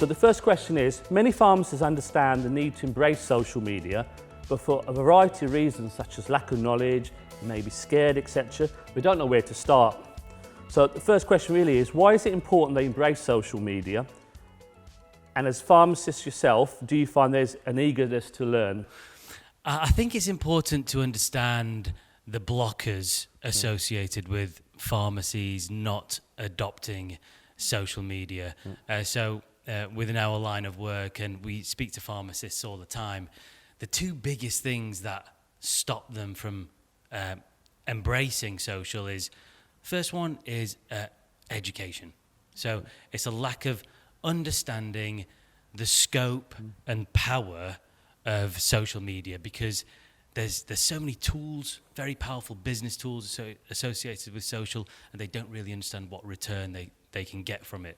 So the first question is, many pharmacists understand the need to embrace social media, but for a variety of reasons such as lack of knowledge, maybe scared, etc., we don't know where to start. So the first question really is, why is it important they embrace social media? And as pharmacists yourself, do you find there's an eagerness to learn? I think it's important to understand the blockers associated with pharmacies not adopting social media. Within our line of work, and we speak to pharmacists all the time, the two biggest things that stop them from embracing social is, first one is education. So it's a lack of understanding the scope and power of social media, because there's so many tools, very powerful business tools associated with social, and they don't really understand what return they can get from it.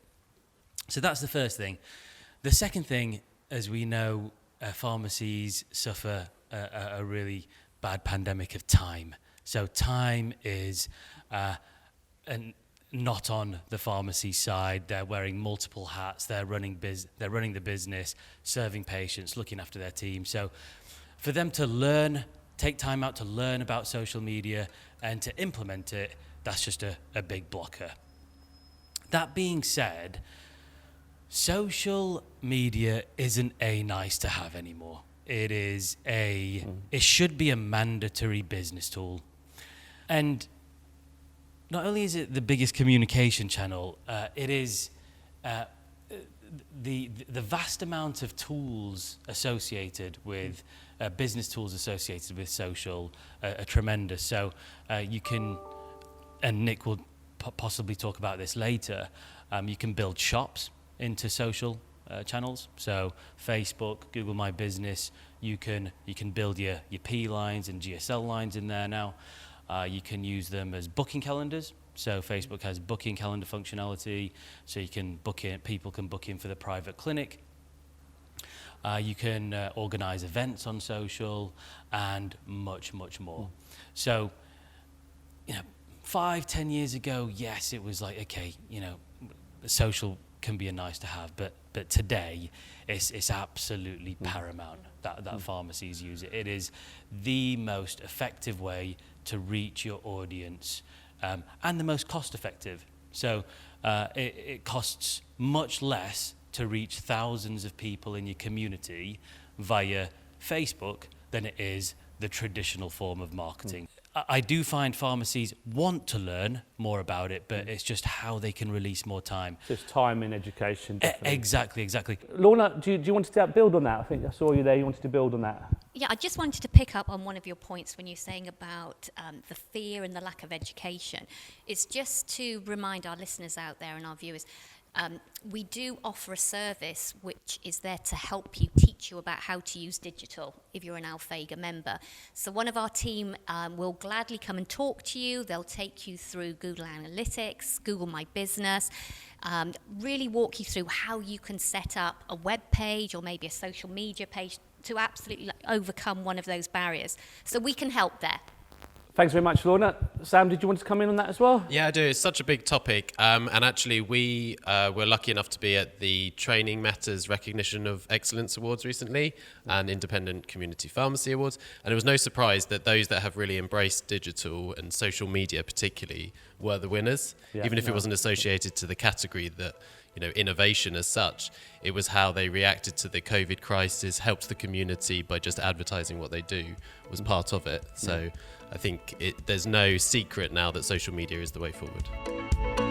So that's the first thing. The second thing, as we know, pharmacies suffer a really bad pandemic of time. So time is not on the pharmacy side. They're wearing multiple hats. They're running the business, serving patients, looking after their team. So for them to take time out to learn about social media and to implement it, that's just a big blocker. That being said, social media isn't a nice to have anymore. It is it should be a mandatory business tool. And not only is it the biggest communication channel, it is the vast amount of tools associated with business tools associated with social are tremendous. So you can, and Nick will possibly talk about this later, you can build shops into social channels. So Facebook, Google My Business, you can build your P lines and GSL lines in there now. You can use them as booking calendars. So Facebook has booking calendar functionality, so you can people can book in for the private clinic. You can organize events on social and much, much more. So, 5-10 years ago, yes, it was like, okay, social can be a nice to have, but today it's absolutely paramount that pharmacies use it. It is the most effective way to reach your audience, and the most cost effective. So it costs much less to reach thousands of people in your community via Facebook than it is the traditional form of marketing. I do find pharmacies want to learn more about it, but it's just how they can release more time. Just time in education, definitely. Exactly. Lorna, do you want to build on that? I think I saw you there, you wanted to build on that. Yeah, I just wanted to pick up on one of your points when you're saying about the fear and the lack of education. It's just to remind our listeners out there and our viewers, we do offer a service which is there to help you, teach you about how to use digital if you're an Alphega member. So one of our team will gladly come and talk to you. They'll take you through Google Analytics, Google My Business, really walk you through how you can set up a web page or maybe a social media page to absolutely overcome one of those barriers. So we can help there. Thanks very much, Lorna. Sam, did you want to come in on that as well? Yeah, I do. It's such a big topic. And actually, we were lucky enough to be at the Training Matters Recognition of Excellence Awards recently and Independent Community Pharmacy Awards. And it was no surprise that those that have really embraced digital and social media particularly were the winners, even if it wasn't associated to the category that, innovation as such. It was how they reacted to the COVID crisis, helped the community by just advertising what they do was part of it. So I think there's no secret now that social media is the way forward.